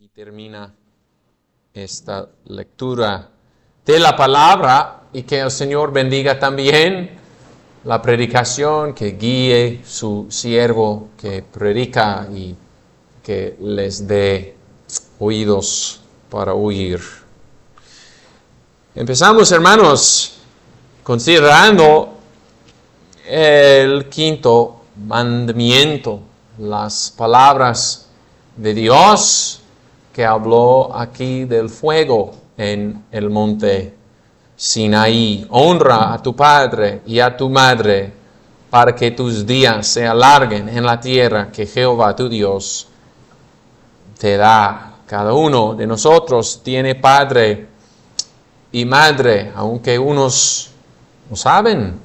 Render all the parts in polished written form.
Aquí termina esta lectura de la palabra y que el Señor bendiga también la predicación, que guíe su siervo que predica y que les dé oídos para oír. Empezamos, hermanos, considerando el quinto mandamiento, las palabras de Dios que habló aquí del fuego en el monte Sinaí. Honra a tu padre y a tu madre para que tus días se alarguen en la tierra que Jehová tu Dios te da. Cada uno de nosotros tiene padre y madre, aunque unos no saben,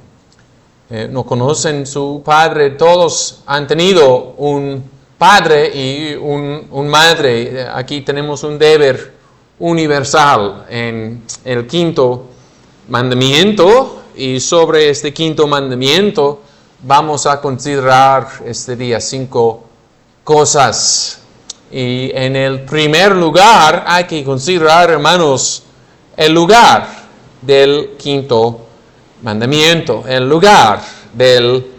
no conocen su padre. Todos han tenido un padre y un madre. Aquí tenemos un deber universal en el quinto mandamiento, y sobre este quinto mandamiento vamos a considerar este día 5 cosas. Y en el primer lugar hay que considerar, hermanos, el lugar del quinto mandamiento, el lugar del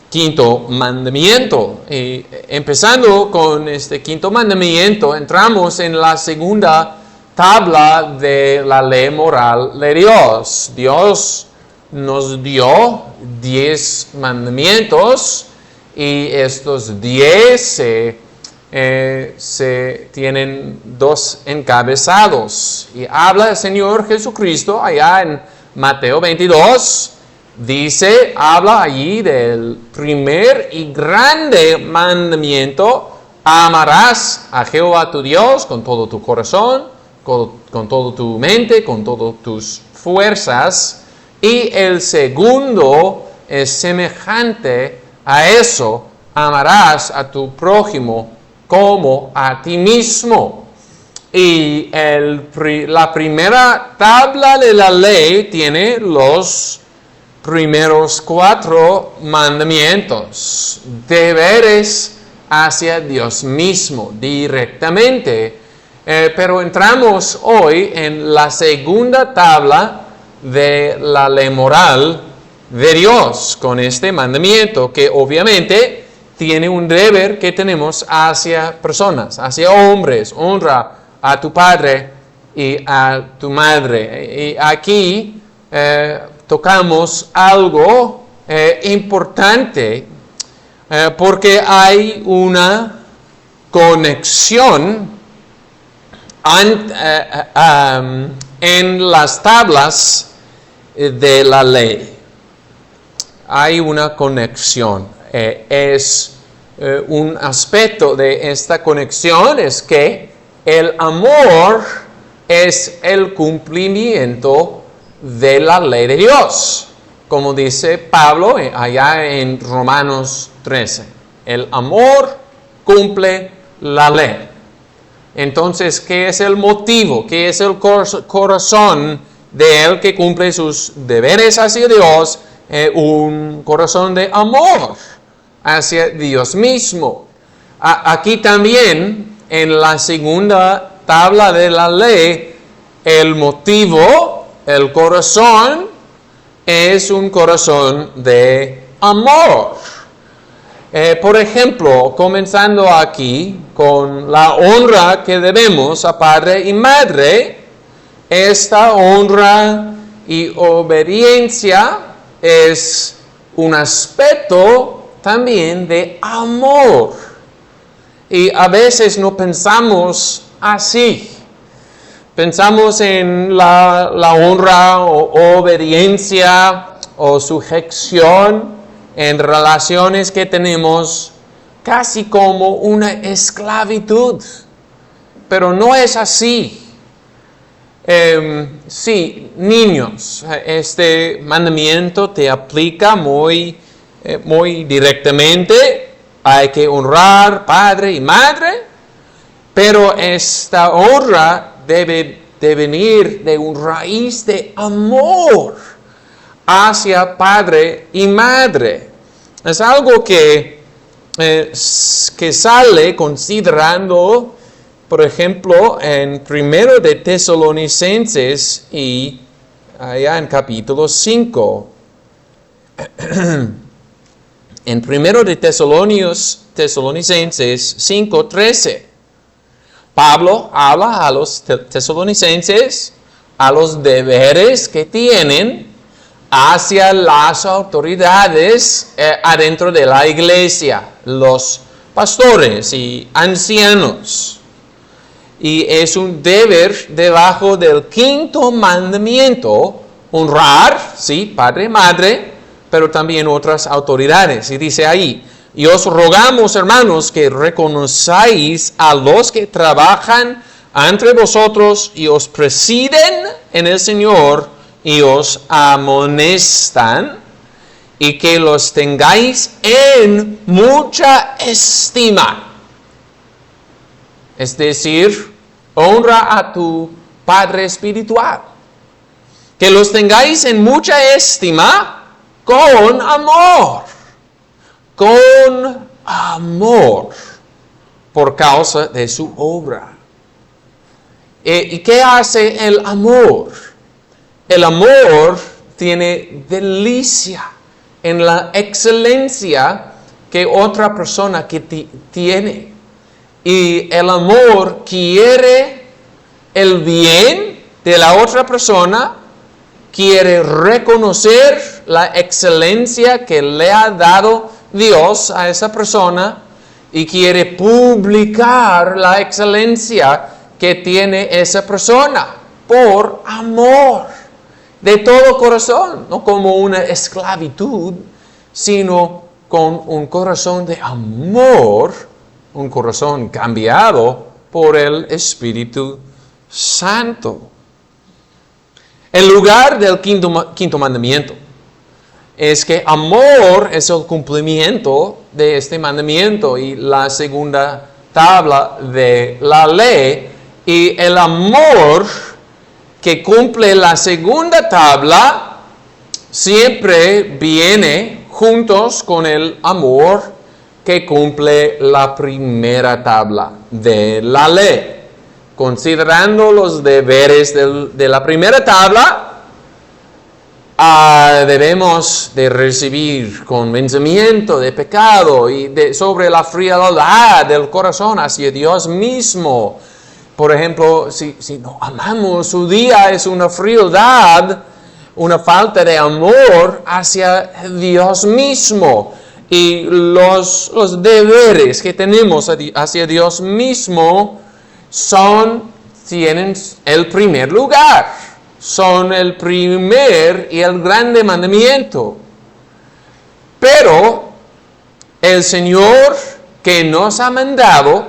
quinto mandamiento. Y empezando con este quinto mandamiento, entramos en la segunda tabla de la ley moral de Dios. Dios nos dio 10 mandamientos y estos 10 se tienen 2 encabezados. Y habla el Señor Jesucristo allá en Mateo 22. Habla allí del primer y grande mandamiento: amarás a Jehová tu Dios con todo tu corazón, con toda tu mente, con todas tus fuerzas. Y el segundo es semejante a eso: amarás a tu prójimo como a ti mismo. Y la primera tabla de la ley tiene los primeros 4 mandamientos, deberes hacia Dios mismo directamente. Pero entramos hoy en la segunda tabla de la ley moral de Dios con este mandamiento, que obviamente tiene un deber que tenemos hacia personas, hacia hombres: honra a tu padre y a tu madre. Y aquí tocamos algo importante, porque hay una conexión en las tablas de la ley. Hay una conexión. Un aspecto de esta conexión es que el amor es el cumplimiento de la ley de Dios, como dice Pablo allá en Romanos 13. El amor cumple la ley. Entonces, ¿qué es el motivo? ¿Qué es el corazón de él que cumple sus deberes hacia Dios? Un corazón de amor hacia Dios mismo. Aquí también, en la segunda tabla de la ley, el motivo, el corazón, es un corazón de amor. Por ejemplo, comenzando aquí con la honra que debemos a padre y madre, esta honra y obediencia es un aspecto también de amor. Y a veces no pensamos así. Pensamos en la honra o obediencia o sujeción en relaciones que tenemos casi como una esclavitud. Pero no es así. Sí, niños, este mandamiento te aplica muy directamente. Hay que honrar padre y madre, pero esta honra debe venir de una raíz de amor hacia padre y madre. Es algo que sale considerando por ejemplo, en 1 de Tesalonicenses y allá en capítulo 5. En 1 de Tesalonicenses 5:13, Pablo habla a los tesalonicenses a los deberes que tienen hacia las autoridades adentro de la iglesia, los pastores y ancianos. Y es un deber debajo del 5º mandamiento, honrar, sí, padre y madre, pero también otras autoridades. Y dice ahí, y os rogamos, hermanos, que reconozcáis a los que trabajan entre vosotros y os presiden en el Señor y os amonestan, y que los tengáis en mucha estima. Es decir, honra a tu Padre espiritual. Que los tengáis en mucha estima con amor. Con amor. Por causa de su obra. ¿Y qué hace el amor? El amor tiene delicia en la excelencia que otra persona que tiene. Y el amor quiere el bien de la otra persona, quiere reconocer la excelencia que le ha dado Dios a esa persona y quiere publicar la excelencia que tiene esa persona por amor de todo corazón, no como una esclavitud, sino con un corazón de amor, un corazón cambiado por el Espíritu Santo. El lugar del quinto mandamiento es que amor es el cumplimiento de este mandamiento y la segunda tabla de la ley, y el amor que cumple la segunda tabla siempre viene juntos con el amor que cumple la primera tabla de la ley. Considerando los deberes de la primera tabla, debemos de recibir convencimiento de pecado y sobre la frialdad del corazón hacia Dios mismo. Por ejemplo, si no amamos, su día es una frialdad, una falta de amor hacia Dios mismo. Y los deberes que tenemos hacia Dios mismo tienen el primer lugar. Son el primer y el grande mandamiento. Pero el Señor que nos ha mandado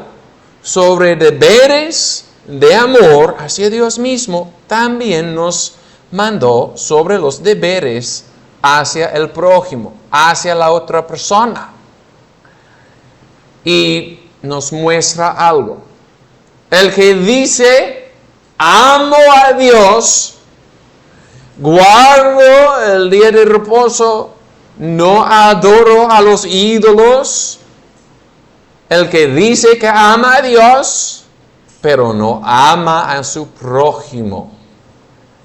sobre deberes de amor hacia Dios mismo, también nos mandó sobre los deberes hacia el prójimo, hacia la otra persona. Y nos muestra algo. El que dice, amo a Dios, guardo el día de reposo, no adoro a los ídolos. El que dice que ama a Dios, pero no ama a su prójimo.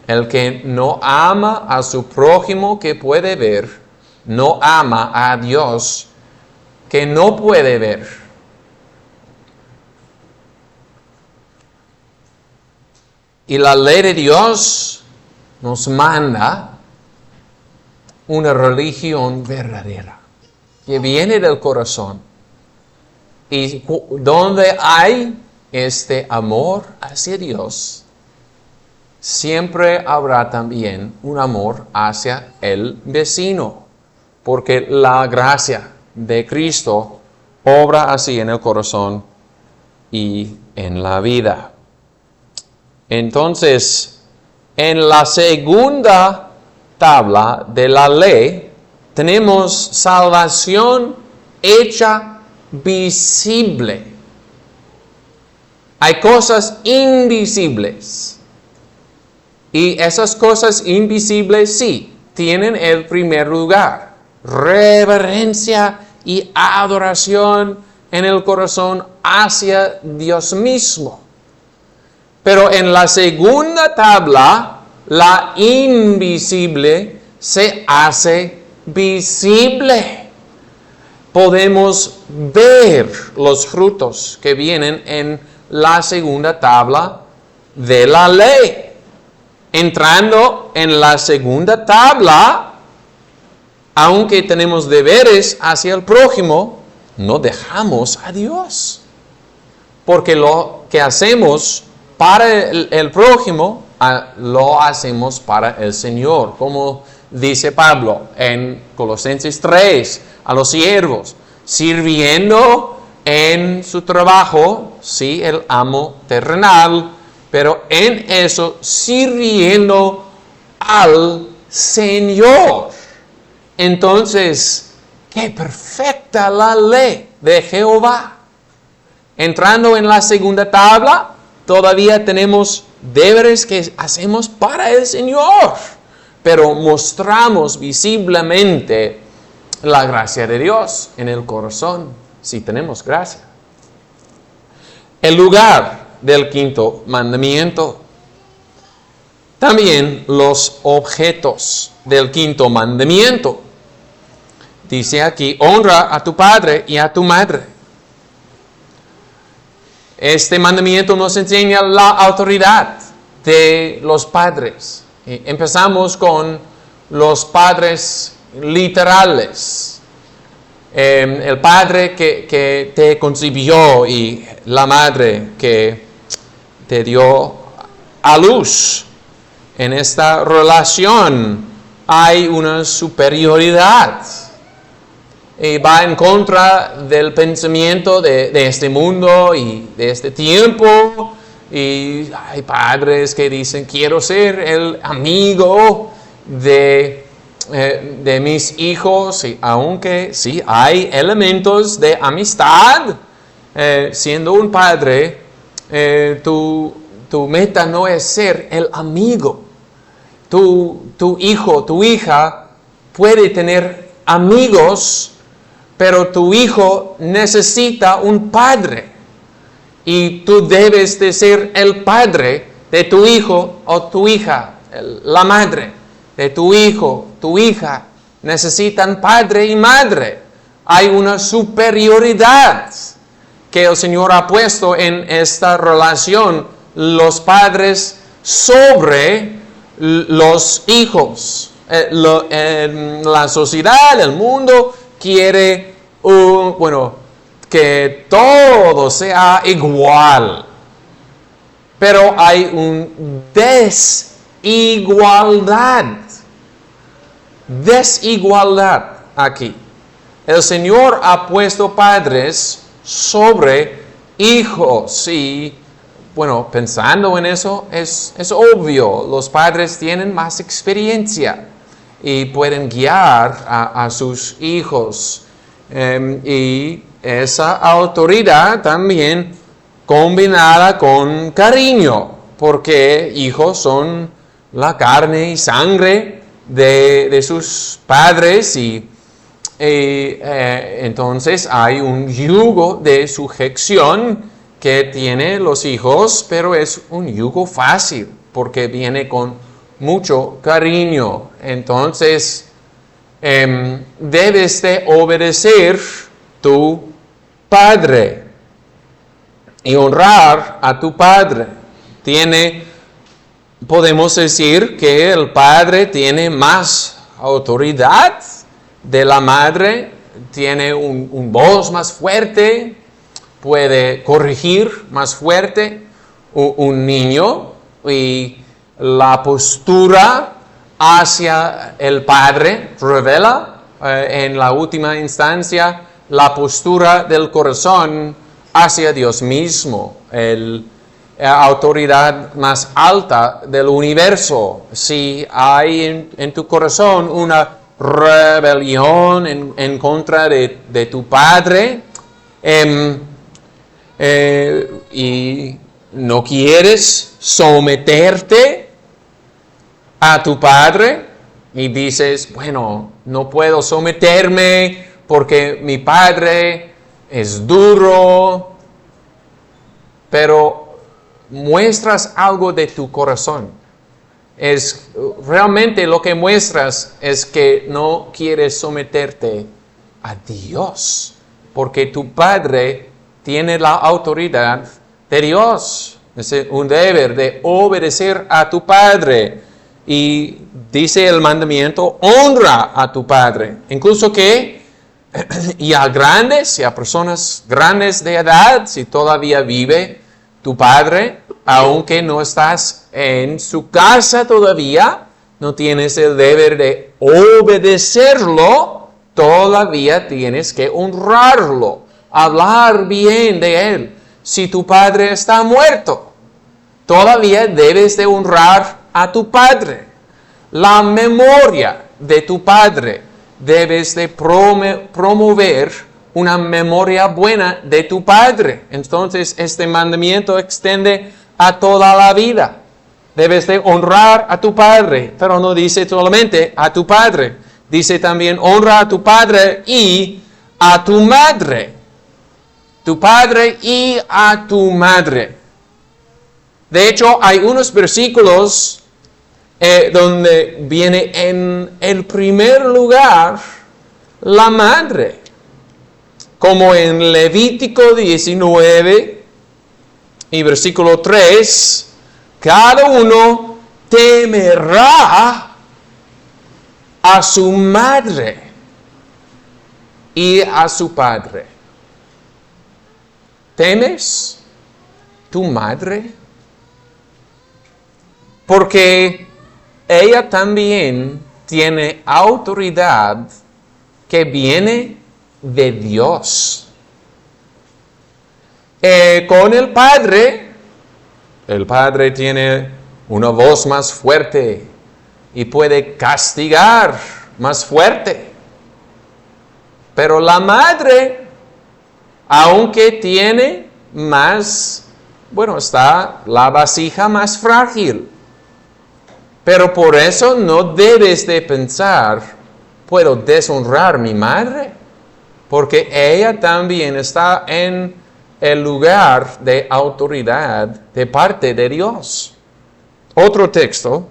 El que no ama a su prójimo que puede ver, no ama a Dios que no puede ver. Y la ley de Dios nos manda una religión verdadera, que viene del corazón. Y donde hay este amor hacia Dios, siempre habrá también un amor hacia el vecino, porque la gracia de Cristo obra así en el corazón y en la vida. Entonces, en la segunda tabla de la ley, tenemos salvación hecha visible. Hay cosas invisibles. Y esas cosas invisibles sí tienen el primer lugar. Reverencia y adoración en el corazón hacia Dios mismo. Pero en la segunda tabla, la invisible se hace visible. Podemos ver los frutos que vienen en la segunda tabla de la ley. Entrando en la segunda tabla, aunque tenemos deberes hacia el prójimo, no dejamos a Dios. Porque lo que hacemos para el prójimo, lo hacemos para el Señor. Como dice Pablo en Colosenses 3, a los siervos, sirviendo en su trabajo, sí, el amo terrenal, pero en eso sirviendo al Señor. Entonces, qué perfecta la ley de Jehová. Entrando en la segunda tabla, todavía tenemos deberes que hacemos para el Señor, pero mostramos visiblemente la gracia de Dios en el corazón, si tenemos gracia. El lugar del quinto mandamiento. También los objetos del quinto mandamiento. Dice aquí, honra a tu padre y a tu madre. Este mandamiento nos enseña la autoridad de los padres. Empezamos con los padres literales. El padre que te concibió y la madre que te dio a luz. En esta relación hay una superioridad. Y va en contra del pensamiento de este mundo y de este tiempo. Y hay padres que dicen, quiero ser el amigo de mis hijos. Y aunque sí hay elementos de amistad, siendo un padre, tu meta no es ser el amigo. Tu hijo, tu hija puede tener amigos, pero tu hijo necesita un padre. Y tú debes de ser el padre de tu hijo o tu hija. La madre de tu hijo, tu hija, necesitan padre y madre. Hay una superioridad que el Señor ha puesto en esta relación, los padres sobre los hijos. La sociedad, el mundo quiere que todo sea igual. Pero hay una desigualdad aquí. El Señor ha puesto padres sobre hijos y pensando en eso es obvio, los padres tienen más experiencia y pueden guiar a sus hijos. Y esa autoridad también combinada con cariño, porque hijos son la carne y sangre de sus padres y entonces hay un yugo de sujeción que tiene los hijos, pero es un yugo fácil porque viene con mucho cariño. Entonces debes de obedecer tu padre y honrar a tu padre. Podemos decir que el padre tiene más autoridad de la madre, tiene un voz más fuerte, puede corregir más fuerte un niño, y la postura hacia el padre revela en la última instancia la postura del corazón hacia Dios mismo, la autoridad más alta del universo. Si hay en tu corazón una rebelión en contra de tu padre, y no quieres someterte a tu padre y dices, no puedo someterme porque mi padre es duro, pero muestras algo de tu corazón. Realmente lo que muestras es que no quieres someterte a Dios, porque tu Padre tiene la autoridad de Dios. Es un deber de obedecer a tu Padre. Y dice el mandamiento, honra a tu Padre. Incluso que, y a grandes, y a personas grandes de edad, si todavía vive tu Padre, aunque no estás en su casa todavía, no tienes el deber de obedecerlo, todavía tienes que honrarlo, hablar bien de él. Si tu padre está muerto, todavía debes de honrar a tu padre. La memoria de tu padre, debes de promover una memoria buena de tu padre. Entonces, este mandamiento extiende a toda la vida. Debes de honrar a tu padre, pero no dice solamente a tu padre. Dice también honra a tu padre y a tu madre. Tu padre y a tu madre. De hecho, hay unos versículos donde viene en el primer lugar la madre. Como en Levítico 19 y versículo 3, cada uno temerá a su madre y a su padre. ¿Temes tu madre? Porque ella también tiene autoridad que viene de Dios. Con el Padre tiene una voz más fuerte y puede castigar más fuerte. Pero la madre, aunque tiene más, está la vasija más frágil. Pero por eso no debes de pensar, ¿puedo deshonrar a mi madre? Porque ella también está en el lugar de autoridad de parte de Dios. Otro texto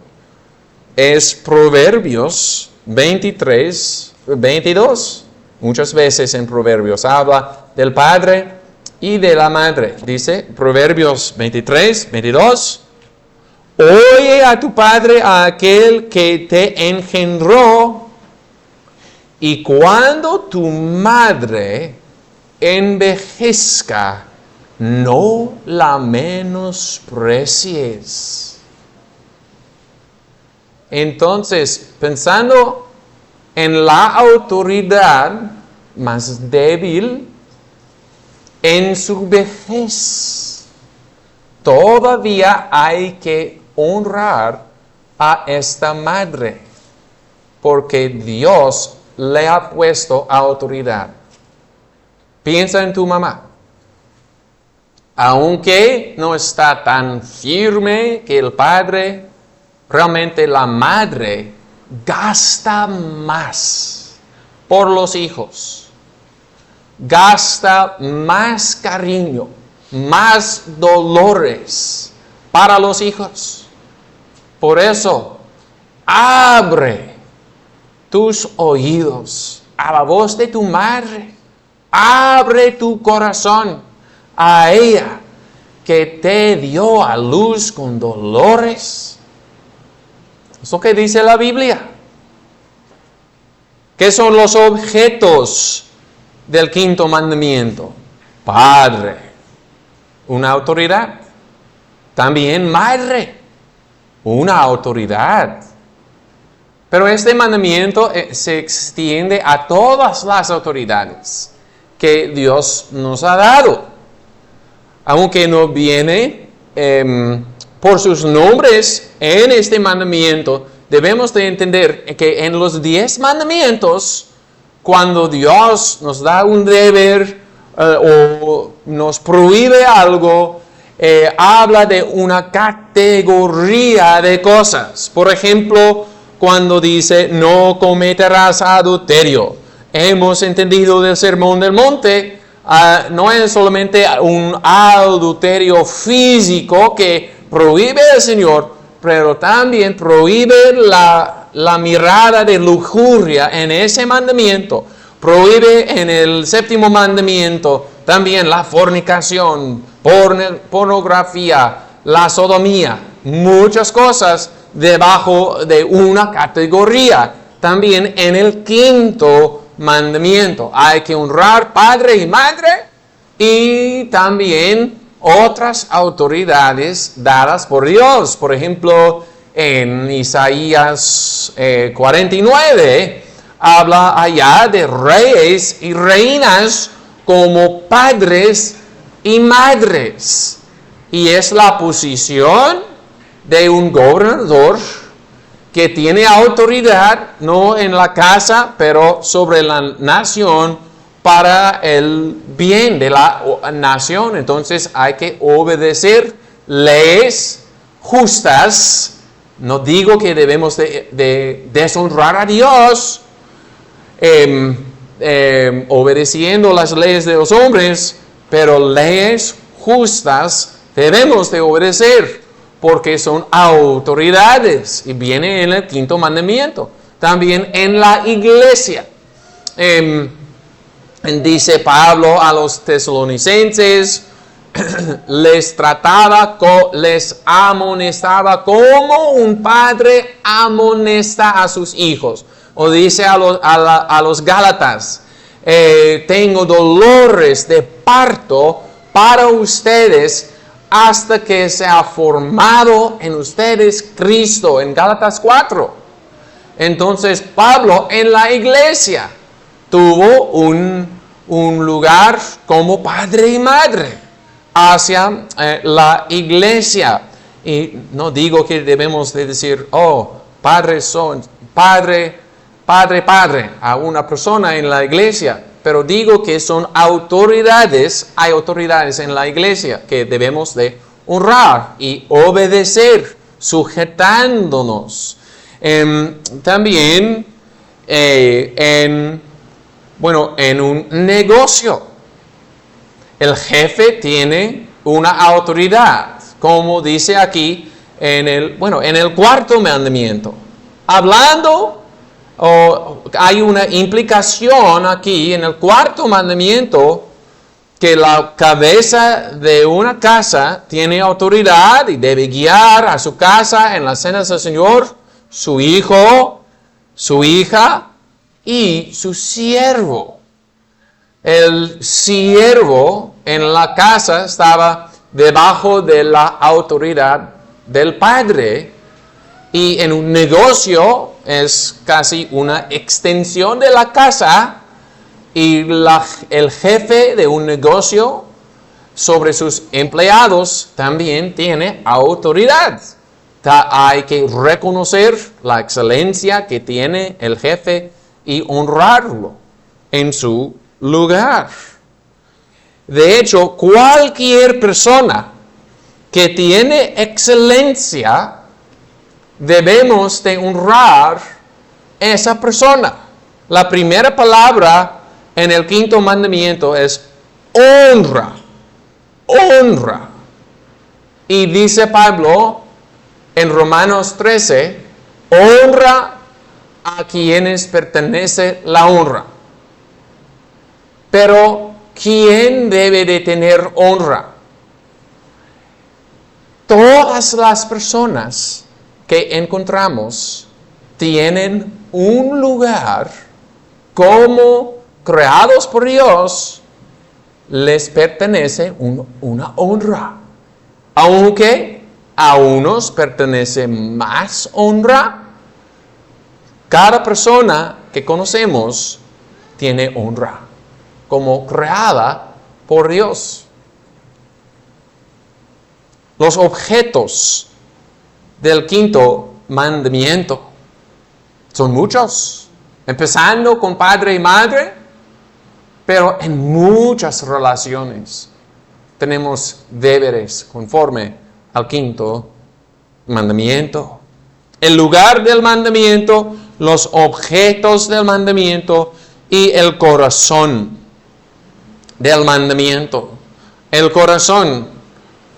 es Proverbios 23, 22. Muchas veces en Proverbios habla del padre y de la madre. Dice Proverbios 23, 22. Oye a tu padre, a aquel que te engendró, y cuando tu madre envejezca, no la menosprecies. Entonces, pensando en la autoridad más débil, en su vejez, todavía hay que honrar a esta madre, porque Dios le ha puesto autoridad. Piensa en tu mamá. Aunque no está tan firme que el padre, realmente la madre gasta más por los hijos. Gasta más cariño, más dolores para los hijos. Por eso, abre tus oídos a la voz de tu madre. Abre tu corazón a ella que te dio a luz con dolores. Es lo que dice la Biblia. ¿Qué son los objetos del quinto mandamiento? Padre, una autoridad. También madre, una autoridad. Pero este mandamiento se extiende a todas las autoridades que Dios nos ha dado. Aunque no viene por sus nombres en este mandamiento, debemos de entender que en los 10 mandamientos, cuando Dios nos da un deber o nos prohíbe algo, habla de una categoría de cosas. Por ejemplo, cuando dice no cometerás adulterio. Hemos entendido del Sermón del Monte no es solamente un adulterio físico que prohíbe el Señor, pero también prohíbe la mirada de lujuria en ese mandamiento. Prohíbe en el 7º mandamiento también la fornicación, pornografía, la sodomía, muchas cosas debajo de una categoría. También en el 5º mandamiento hay que honrar padre y madre y también otras autoridades dadas por Dios. Por ejemplo, en Isaías 49 habla allá de reyes y reinas como padres y madres. Y es la posición de un gobernador que tiene autoridad, no en la casa, pero sobre la nación, para el bien de la nación. Entonces hay que obedecer leyes justas. No digo que debemos de deshonrar a Dios obedeciendo las leyes de los hombres, pero leyes justas debemos de obedecer porque son autoridades y viene en el 5º mandamiento. También en la iglesia. Dice Pablo a los tesalonicenses, les amonestaba como un padre amonesta a sus hijos. O dice a los Gálatas, tengo dolores de parto para ustedes hasta que se ha formado en ustedes Cristo, en Gálatas 4. Entonces Pablo en la iglesia tuvo un lugar como padre y madre hacia la iglesia. Y no digo que debemos de decir, padre a una persona en la iglesia, pero digo que son autoridades, hay autoridades en la iglesia que debemos de honrar y obedecer, sujetándonos. También en un negocio, el jefe tiene una autoridad, como dice aquí en el 4º mandamiento. Hablando, hay una implicación aquí en el 4º mandamiento que la cabeza de una casa tiene autoridad y debe guiar a su casa en las cenas del Señor, su hijo, su hija y su siervo. El siervo en la casa estaba debajo de la autoridad del padre y en un negocio es casi una extensión de la casa y el jefe de un negocio sobre sus empleados también tiene autoridad. Hay que reconocer la excelencia que tiene el jefe y honrarlo en su lugar. De hecho, cualquier persona que tiene excelencia, debemos de honrar esa persona. La primera palabra en el 5º mandamiento es honra. Honra. Y dice Pablo en Romanos 13, honra a quienes pertenece la honra. Pero, ¿quién debe de tener honra? Todas las personas que encontramos tienen un lugar como creados por Dios, les pertenece una honra. Aunque a unos pertenece más honra, cada persona que conocemos tiene honra como creada por Dios. Los objetos del 5º mandamiento son muchos, empezando con padre y madre, pero en muchas relaciones tenemos deberes conforme al 5º mandamiento. El lugar del mandamiento, los objetos del mandamiento y el corazón. del mandamiento, el corazón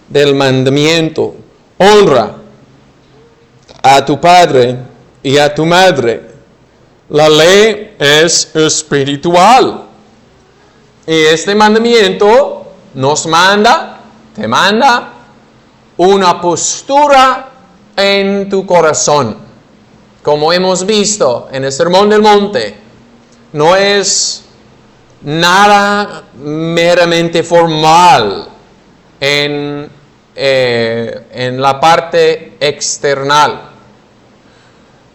del mandamiento. Honra a tu padre y a tu madre. La ley es espiritual. Y este mandamiento te manda una postura en tu corazón. Como hemos visto en el Sermón del Monte, no es nada meramente formal en la parte external.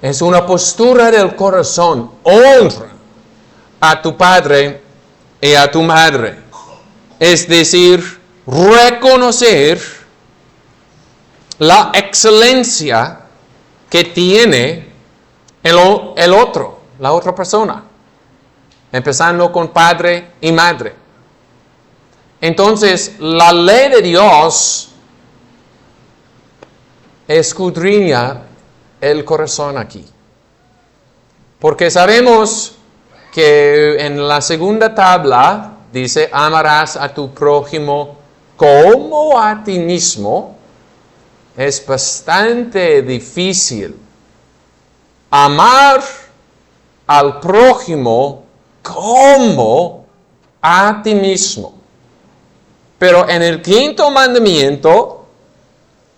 Es una postura del corazón. Honra a tu padre y a tu madre. Es decir, reconocer la excelencia que tiene el otro, la otra persona. Empezando con padre y madre. Entonces, la ley de Dios escudriña el corazón aquí. Porque sabemos que en la segunda tabla dice, amarás a tu prójimo como a ti mismo. Es bastante difícil amar al prójimo como a ti mismo. Pero en el quinto mandamiento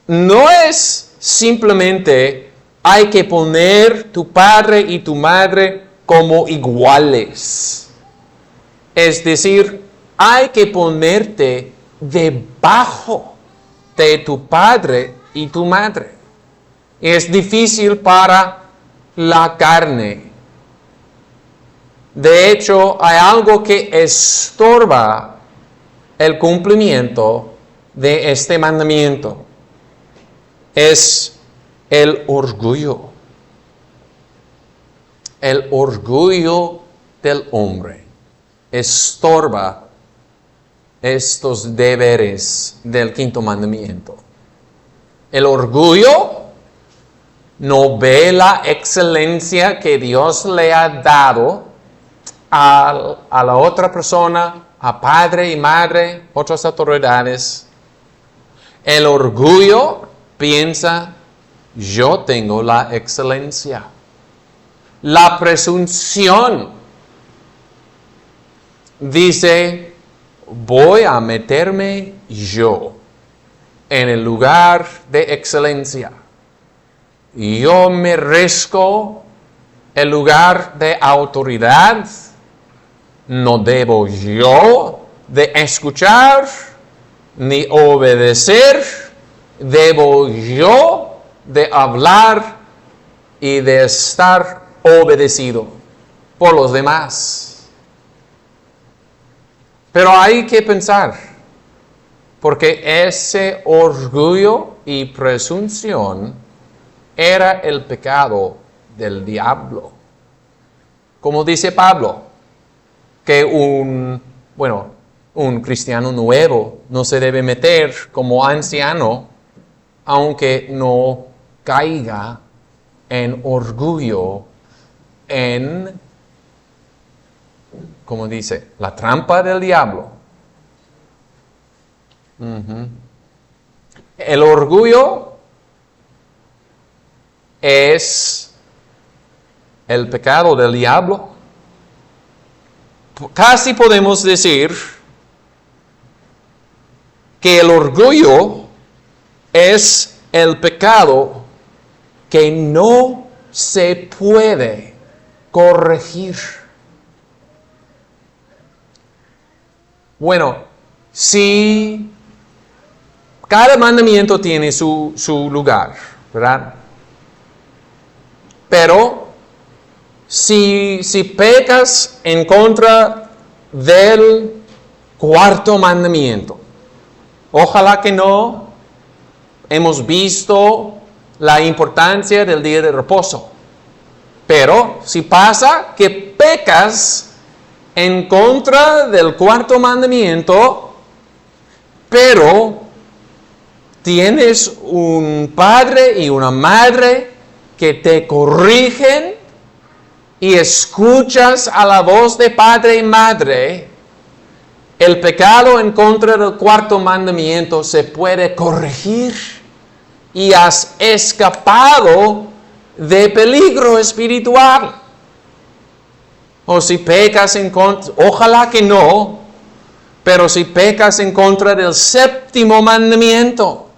no es simplemente hay que poner tu padre y tu madre como iguales. Es decir, hay que ponerte debajo de tu padre y tu madre. Es difícil para la carne. De hecho, hay algo que estorba el cumplimiento de este mandamiento. Es el orgullo. El orgullo del hombre estorba estos deberes del quinto mandamiento. El orgullo no ve la excelencia que Dios le ha dado a la otra persona, a padre y madre, otras autoridades. El orgullo piensa, yo tengo la excelencia. La presunción dice, voy a meterme yo en el lugar de excelencia. Yo merezco el lugar de autoridad. No debo yo de escuchar ni obedecer. Debo yo de hablar y de estar obedecido por los demás. Pero hay que pensar, porque ese orgullo y presunción era el pecado del diablo. Como dice Pablo, que un cristiano nuevo no se debe meter como anciano, aunque no caiga en orgullo, como dice, la trampa del diablo. El orgullo es el pecado del diablo. Casi podemos decir que el orgullo es el pecado que no se puede corregir. Bueno, si cada mandamiento tiene su lugar, ¿verdad? Pero si pecas en contra del cuarto mandamiento, ojalá que no, hemos visto la importancia del día de reposo. Pero si pasa que pecas en contra del cuarto mandamiento, pero tienes un padre y una madre que te corrigen y escuchas a la voz de padre y madre, El pecado en contra del cuarto mandamiento se puede corregir y has escapado de peligro espiritual. O si pecas en contra, ojalá que no, pero si pecas en contra del séptimo mandamiento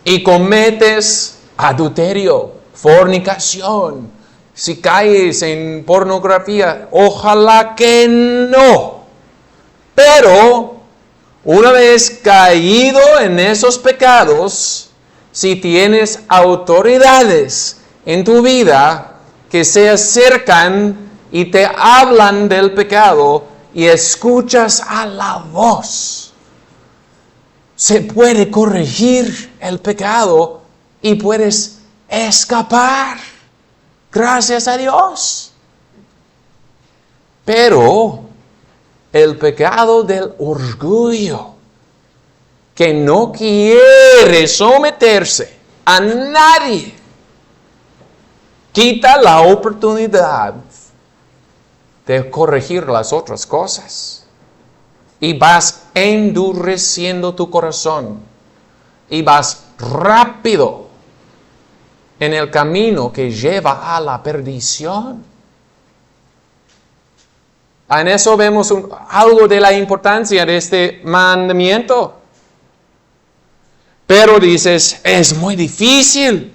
y cometes adulterio, fornicación, si caes en pornografía, ojalá que no. Pero una vez caído en esos pecados, si tienes autoridades en tu vida que se acercan y te hablan del pecado y escuchas a la voz, se puede corregir el pecado y puedes escapar. Gracias a Dios. Pero el pecado del orgullo, que no quiere someterse a nadie, quita la oportunidad de corregir las otras cosas. Y vas endureciendo tu corazón. Y vas rápido en el camino que lleva a la perdición. En eso vemos algo de la importancia de este mandamiento. Pero dices, es muy difícil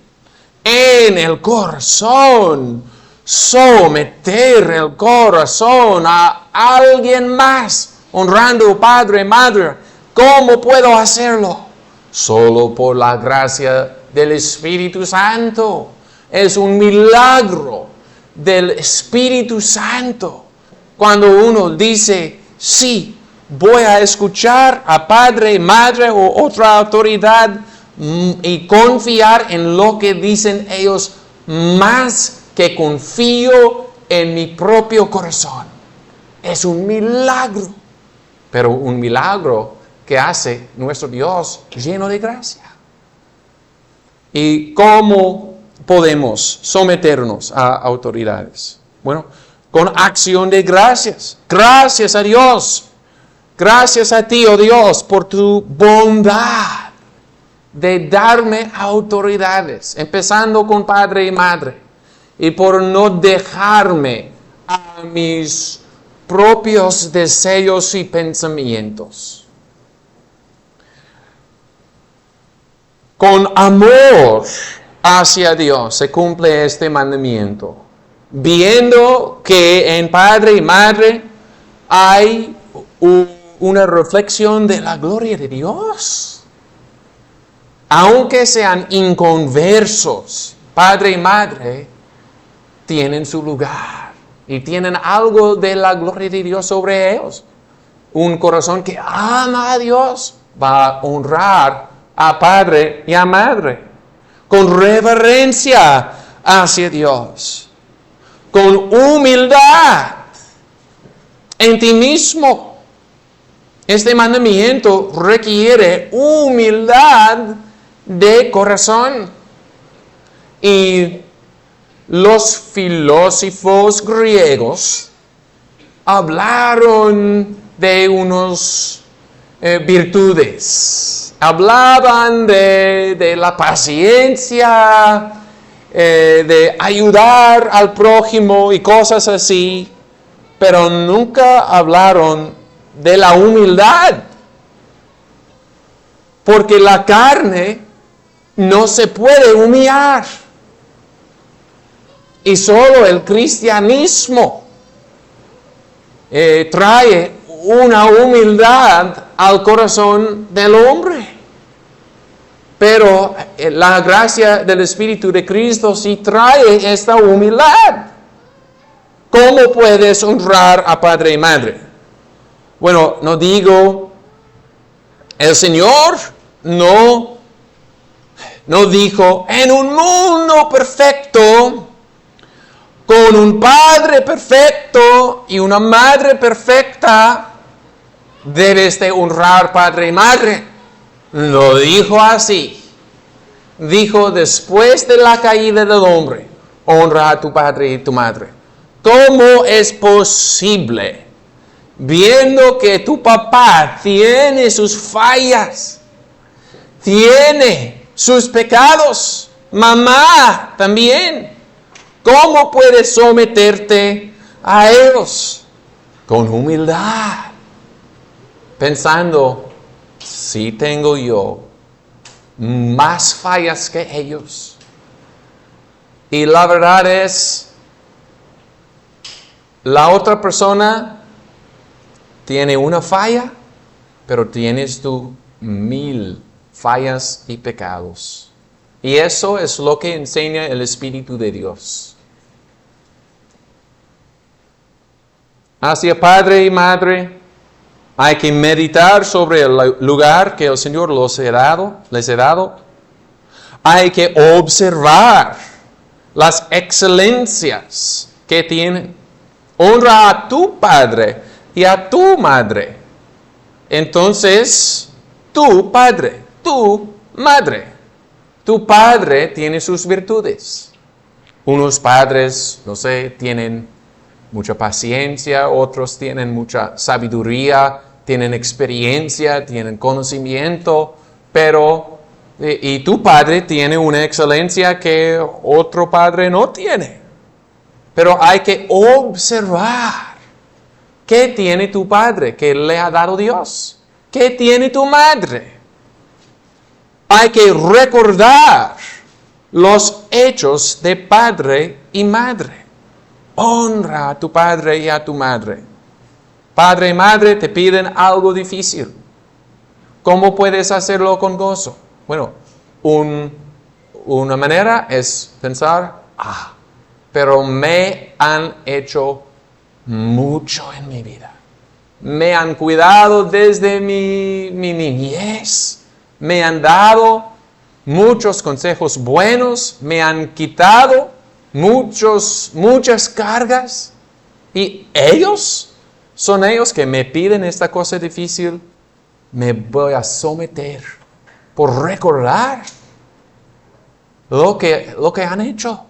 en el corazón someter el corazón a alguien más, honrando padre y madre. ¿Cómo puedo hacerlo? Solo por la gracia del Espíritu Santo. Es un milagro del Espíritu Santo. Cuando uno dice, sí, voy a escuchar a padre, madre o otra autoridad y confiar en lo que dicen ellos más que confío en mi propio corazón. Es un milagro, pero un milagro que hace nuestro Dios lleno de gracia. ¿Y cómo podemos someternos a autoridades? Bueno, con acción de gracias. Gracias a Dios. Gracias a ti, oh Dios, por tu bondad de darme autoridades, empezando con padre y madre, y por no dejarme a mis propios deseos y pensamientos. Con amor hacia Dios se cumple este mandamiento, viendo que en padre y madre hay una reflexión de la gloria de Dios. Aunque sean inconversos, padre y madre tienen su lugar y tienen algo de la gloria de Dios sobre ellos. Un corazón que ama a Dios va a honrar a padre y a madre con reverencia hacia Dios, con humildad en ti mismo. Este mandamiento requiere humildad de corazón. Y los filósofos griegos hablaron de unos virtudes. Hablaban de la paciencia, de ayudar al prójimo y cosas así, pero nunca hablaron de la humildad. Porque la carne no se puede humillar. Y solo el cristianismo trae una humildad al corazón del hombre. Pero la gracia del Espíritu de Cristo sí trae esta humildad. ¿Cómo puedes honrar a padre y madre? Bueno, no digo, el Señor no dijo, en un mundo perfecto, con un padre perfecto y una madre perfecta, debes de honrar padre y madre. Lo dijo así. Dijo, después de la caída del hombre, honra a tu padre y tu madre. ¿Cómo es posible viendo que tu papá tiene sus fallas, tiene sus pecados, mamá también, ¿cómo puedes someterte a ellos? Con humildad, pensando, si tengo yo más fallas que ellos. Y la verdad es, la otra persona tiene una falla, pero tienes tú 1000 fallas y pecados. Y eso es lo que enseña el Espíritu de Dios. Hacia padre y madre, hay que meditar sobre el lugar que el Señor les ha dado. Hay que observar las excelencias que tienen. Honra a tu padre y a tu madre. Entonces, tu padre, tu madre. Tu padre tiene sus virtudes. Unos padres, no sé, tienen mucha paciencia, otros tienen mucha sabiduría, tienen experiencia, tienen conocimiento, pero y tu padre tiene una excelencia que otro padre no tiene. Pero hay que observar qué tiene tu padre, que le ha dado Dios, qué tiene tu madre. Hay que recordar los hechos de padre y madre. Honra a tu padre y a tu madre. Padre y madre te piden algo difícil. ¿Cómo puedes hacerlo con gozo? Bueno, una manera es pensar, pero me han hecho mucho en mi vida. Me han cuidado desde mi niñez. Me han dado muchos consejos buenos. Me han quitado muchas cargas. Y ellos son ellos que me piden esta cosa difícil. Me voy a someter por recordar lo que han hecho.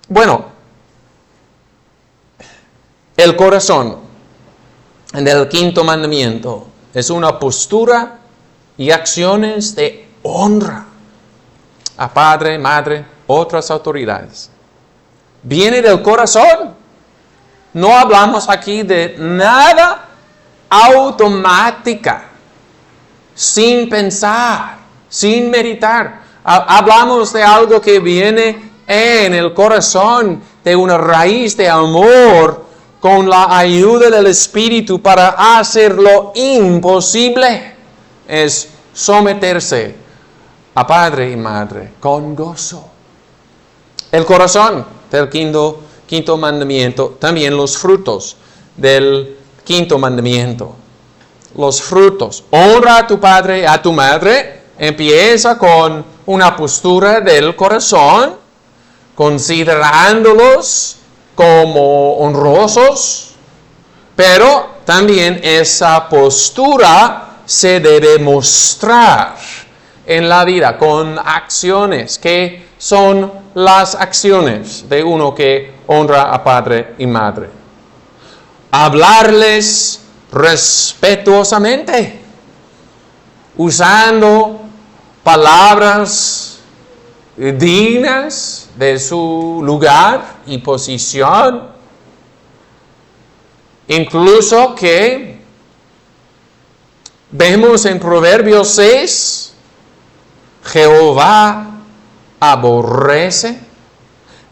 Bueno, el corazón del quinto mandamiento es una postura y acciones de honra a padre, madre, otras autoridades. Viene del corazón. No hablamos aquí de nada automática, sin pensar, sin meditar. Hablamos de algo que viene en el corazón, de una raíz de amor, con la ayuda del Espíritu para hacer lo imposible. Es someterse a padre y madre con gozo. El corazón del quinto mandamiento, también los frutos del quinto mandamiento. Los frutos. Honra a tu padre y a tu madre. Empieza con una postura del corazón, considerándolos como honrosos, pero también esa postura se debe mostrar en la vida con acciones. ¿Qué son las acciones de uno que honra a padre y madre? Hablarles respetuosamente, usando palabras dignas de su lugar y posición. Incluso que vemos en Proverbios 6, Jehová aborrece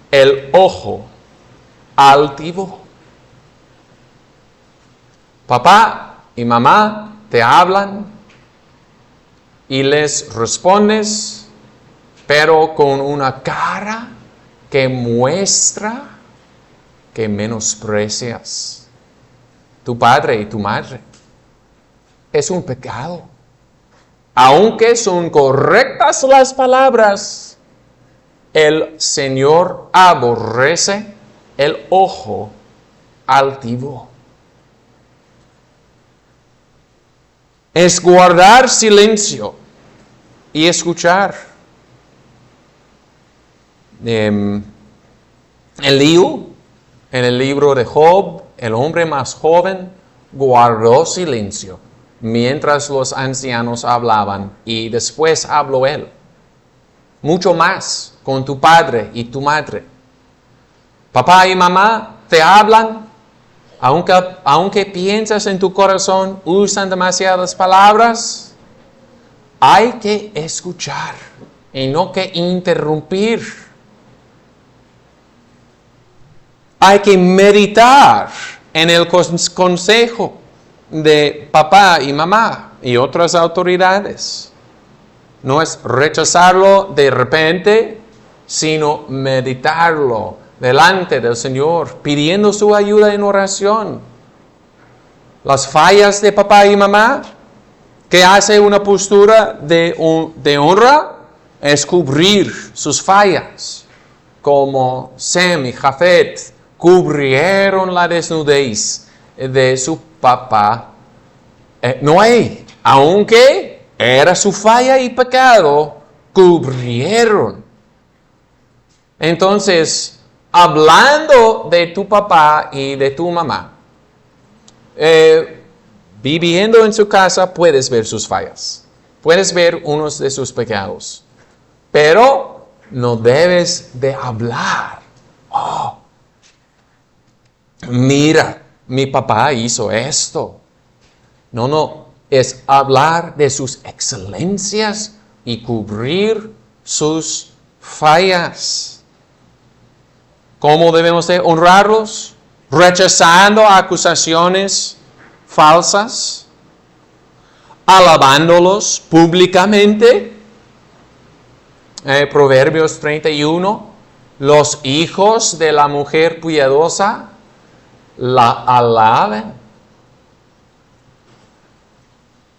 el ojo altivo. Papá y mamá te hablan y les respondes, pero con una cara que muestra que menosprecias tu padre y tu madre. Es un pecado. Aunque son correctas las palabras, el Señor aborrece el ojo altivo. Es guardar silencio y escuchar. Eliú, en el libro de Job, el hombre más joven, guardó silencio mientras los ancianos hablaban y después habló él. Mucho más con tu padre y tu madre. Papá y mamá te hablan, aunque piensas en tu corazón, usan demasiadas palabras. Hay que escuchar y no que interrumpir. Hay que meditar en el consejo de papá y mamá y otras autoridades. No es rechazarlo de repente, sino meditarlo delante del Señor, pidiendo su ayuda en oración. Las fallas de papá y mamá, que hace una postura de honra, es cubrir sus fallas, como Sem y Jafet cubrieron la desnudez de su papá Noé, aunque era su falla y pecado, cubrieron. Entonces, hablando de tu papá y de tu mamá, viviendo en su casa, puedes ver sus fallas, puedes ver unos de sus pecados, pero no debes de hablar. Oh, mira, mi papá hizo esto. No, es hablar de sus excelencias y cubrir sus fallas. ¿Cómo debemos de honrarlos? Rechazando acusaciones falsas, alabándolos públicamente. Proverbios 31, los hijos de la mujer piadosa la alaben.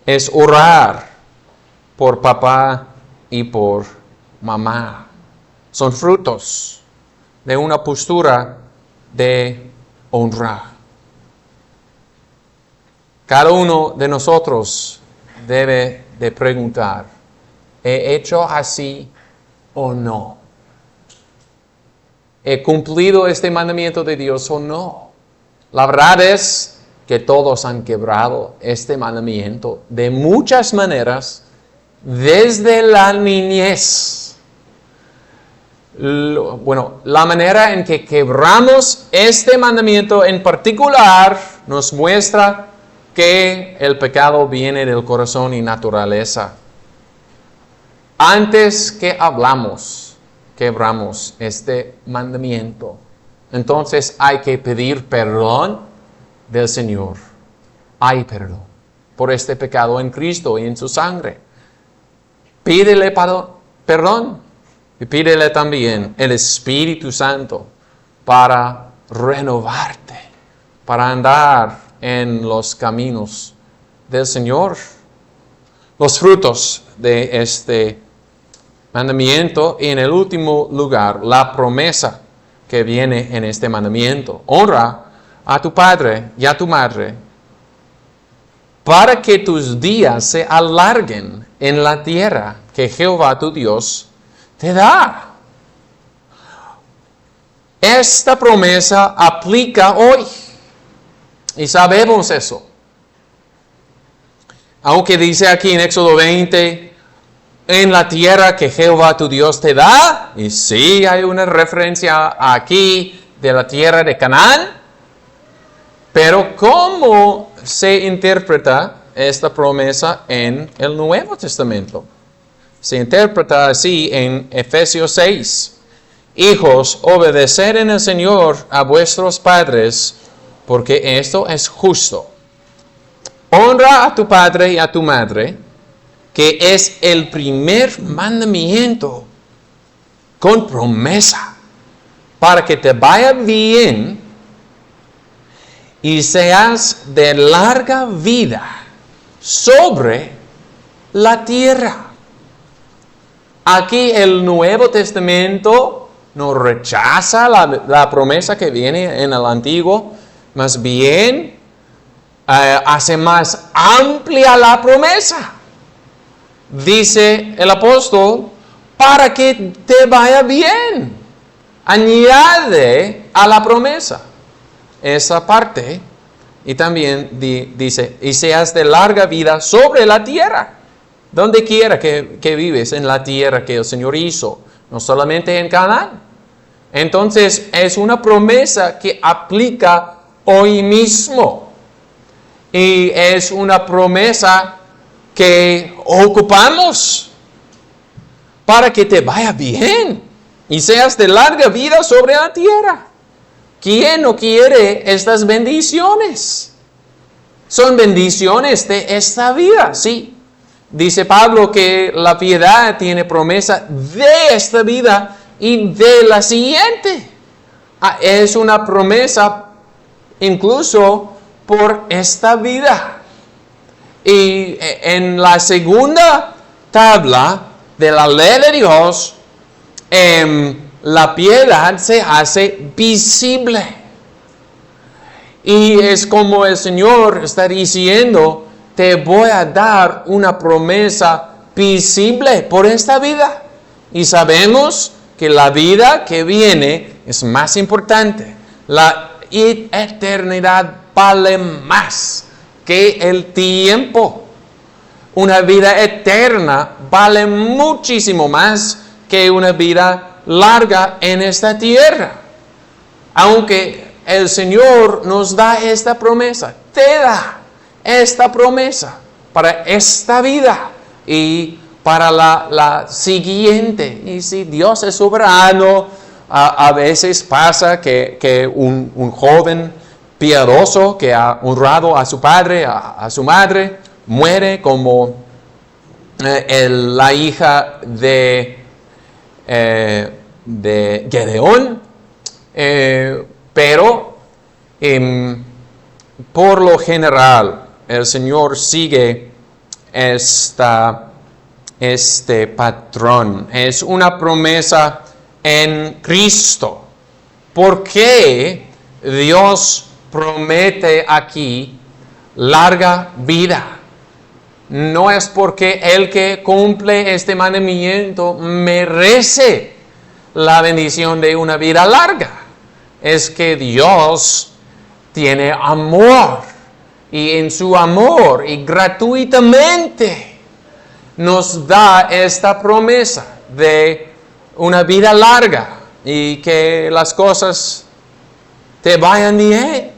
Es orar por papá y por mamá. Son frutos de una postura de honra. Cada uno de nosotros debe de preguntar, ¿he hecho así o no? ¿He cumplido este mandamiento de Dios o no? La verdad es que todos han quebrado este mandamiento de muchas maneras desde la niñez. La manera en que quebramos este mandamiento en particular nos muestra que el pecado viene del corazón y naturaleza. Antes que hablamos, quebramos este mandamiento. Entonces hay que pedir perdón del Señor. Hay perdón por este pecado en Cristo y en su sangre. Pídele perdón y pídele también el Espíritu Santo para renovarte, para andar en los caminos del Señor. Los frutos de este mandamiento y en el último lugar, la promesa que viene en este mandamiento. Honra a tu padre y a tu madre, para que tus días se alarguen en la tierra que Jehová tu Dios te da. Esta promesa aplica hoy, y sabemos eso. Aunque dice aquí en Éxodo 20, en la tierra que Jehová tu Dios te da, y sí hay una referencia aquí de la tierra de Canaán. Pero ¿cómo se interpreta esta promesa en el Nuevo Testamento? Se interpreta así en Efesios 6. Hijos, obedeced en el Señor a vuestros padres, porque esto es justo. Honra a tu padre y a tu madre, que es el primer mandamiento con promesa, para que te vaya bien y seas de larga vida sobre la tierra. Aquí el Nuevo Testamento no rechaza la promesa que viene en el Antiguo, más bien hace más amplia la promesa. Dice el apóstol, para que te vaya bien. Añade a la promesa esa parte Y también dice, y seas de larga vida sobre la tierra, donde quiera que vives en la tierra que el Señor hizo, no solamente en Canaán. Entonces es una promesa que aplica hoy mismo. Y es una promesa que ocupamos para que te vaya bien y seas de larga vida sobre la tierra. ¿Quién no quiere estas bendiciones? Son bendiciones de esta vida, sí. Dice Pablo que la piedad tiene promesa de esta vida y de la siguiente. Es una promesa incluso por esta vida. Y en la segunda tabla de la ley de Dios, la piedad se hace visible. Y es como el Señor está diciendo, te voy a dar una promesa visible por esta vida. Y sabemos que la vida que viene es más importante. La eternidad vale más que el tiempo. Una vida eterna vale muchísimo más que una vida larga en esta tierra. Aunque el Señor nos da esta promesa, te da esta promesa para esta vida y para la siguiente. Y si Dios es soberano, a veces pasa que un joven piadoso que ha honrado a su padre, a su madre, muere como la hija de Gedeón, pero por lo general el Señor sigue este patrón. Es una promesa en Cristo. ¿Por qué Dios promete aquí larga vida? No es porque el que cumple este mandamiento merece la bendición de una vida larga. Es que Dios tiene amor. Y en su amor y gratuitamente nos da esta promesa de una vida larga y que las cosas te vayan bien.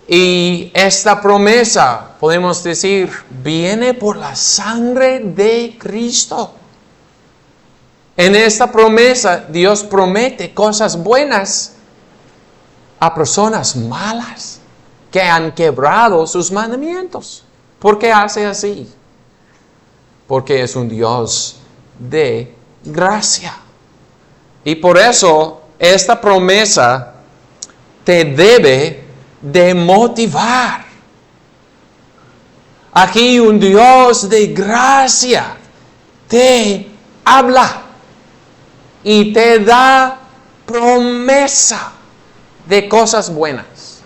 Y esta promesa, podemos decir, viene por la sangre de Cristo. En esta promesa, Dios promete cosas buenas a personas malas que han quebrado sus mandamientos. ¿Por qué hace así? Porque es un Dios de gracia. Y por eso esta promesa te debe de motivar. Aquí un Dios de gracia te habla y te da promesa de cosas buenas.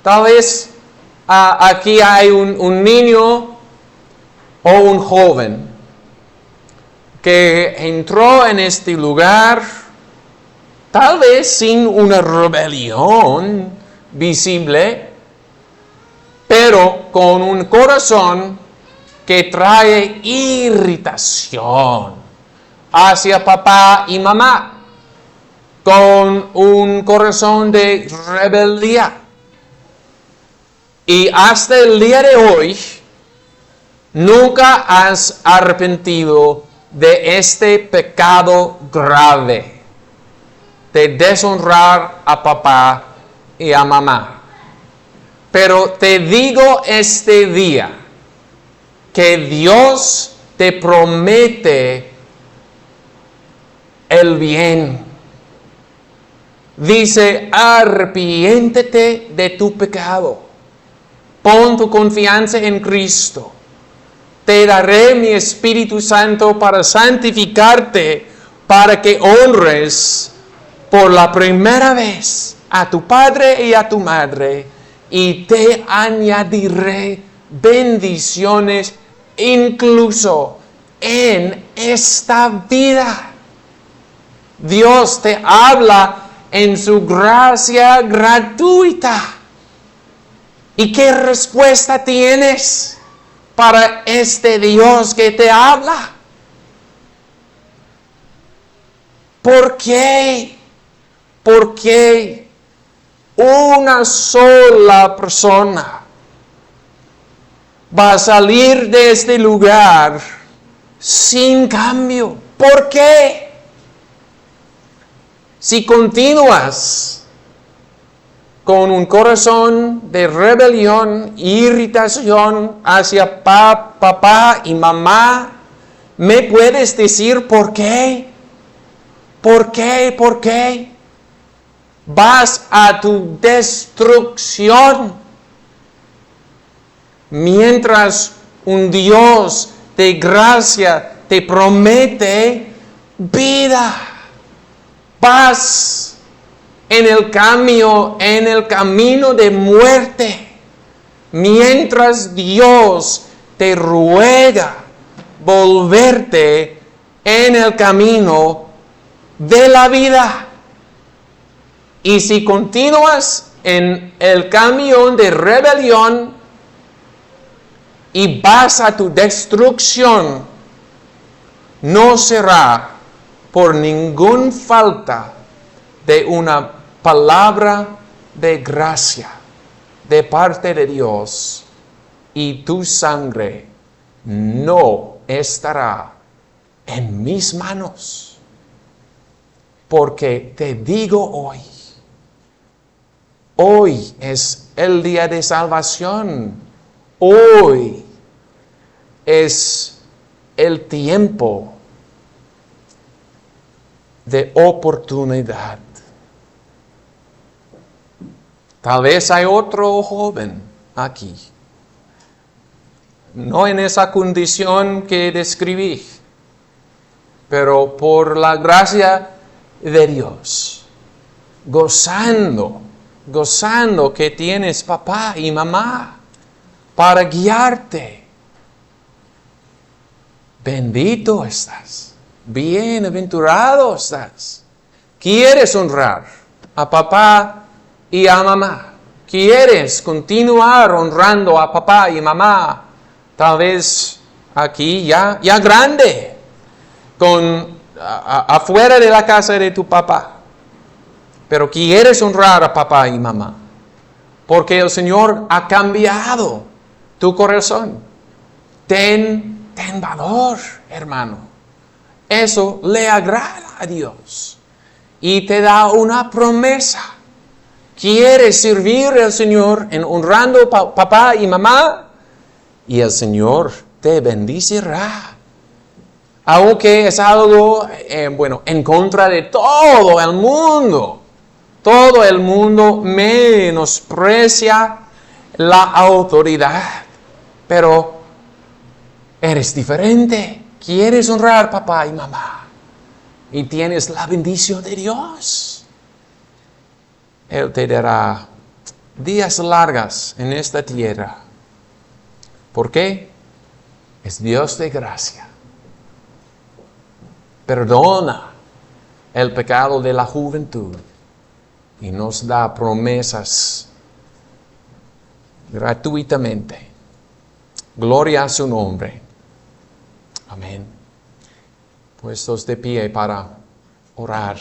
Tal vez aquí hay un niño o un joven que entró en este lugar tal vez sin una rebelión visible, pero con un corazón que trae irritación hacia papá y mamá, con un corazón de rebeldía. Y hasta el día de hoy, nunca has arrepentido de este pecado grave, de deshonrar a papá y a mamá. Pero te digo este día, que Dios te promete el bien. Dice, arrepiéntete de tu pecado. Pon tu confianza en Cristo. Te daré mi Espíritu Santo para santificarte, para que honres por la primera vez a tu padre y a tu madre, y te añadiré bendiciones incluso en esta vida. Dios te habla en su gracia gratuita. ¿Y qué respuesta tienes para este Dios que te habla? ¿Por qué? ¿Por qué una sola persona va a salir de este lugar sin cambio? ¿Por qué? Si continúas con un corazón de rebelión, irritación hacia papá y mamá, ¿me puedes decir por qué? ¿Por qué? ¿Por qué? Vas a tu destrucción. Mientras un Dios de gracia te promete vida, paz en el camino de muerte. Mientras Dios te ruega volverte en el camino de la vida. Y si continúas en el camino de rebelión y vas a tu destrucción, no será por ninguna falta de una palabra de gracia de parte de Dios, y tu sangre no estará en mis manos. Porque te digo hoy es el día de salvación. Hoy es el tiempo de oportunidad. Tal vez hay otro joven aquí, no en esa condición que describí, pero por la gracia de Dios, gozando que tienes papá y mamá para guiarte. Bendito estás, bienaventurado estás. ¿Quieres honrar a papá y a mamá? ¿Quieres continuar honrando a papá y mamá? Tal vez aquí ya grande, afuera de la casa de tu papá. Pero quieres honrar a papá y mamá, porque el Señor ha cambiado tu corazón. Ten valor, hermano. Eso le agrada a Dios y te da una promesa. ¿Quieres servir al Señor en honrando a papá y mamá? Y el Señor te bendecirá. Aunque es algo, en contra de todo el mundo. Todo el mundo menosprecia la autoridad. Pero eres diferente. Quieres honrar a papá y mamá. Y tienes la bendición de Dios. Él te dará días largas en esta tierra. ¿Por qué? Es Dios de gracia. Perdona el pecado de la juventud y nos da promesas gratuitamente. Gloria a su nombre. Amén. Puestos de pie para orar.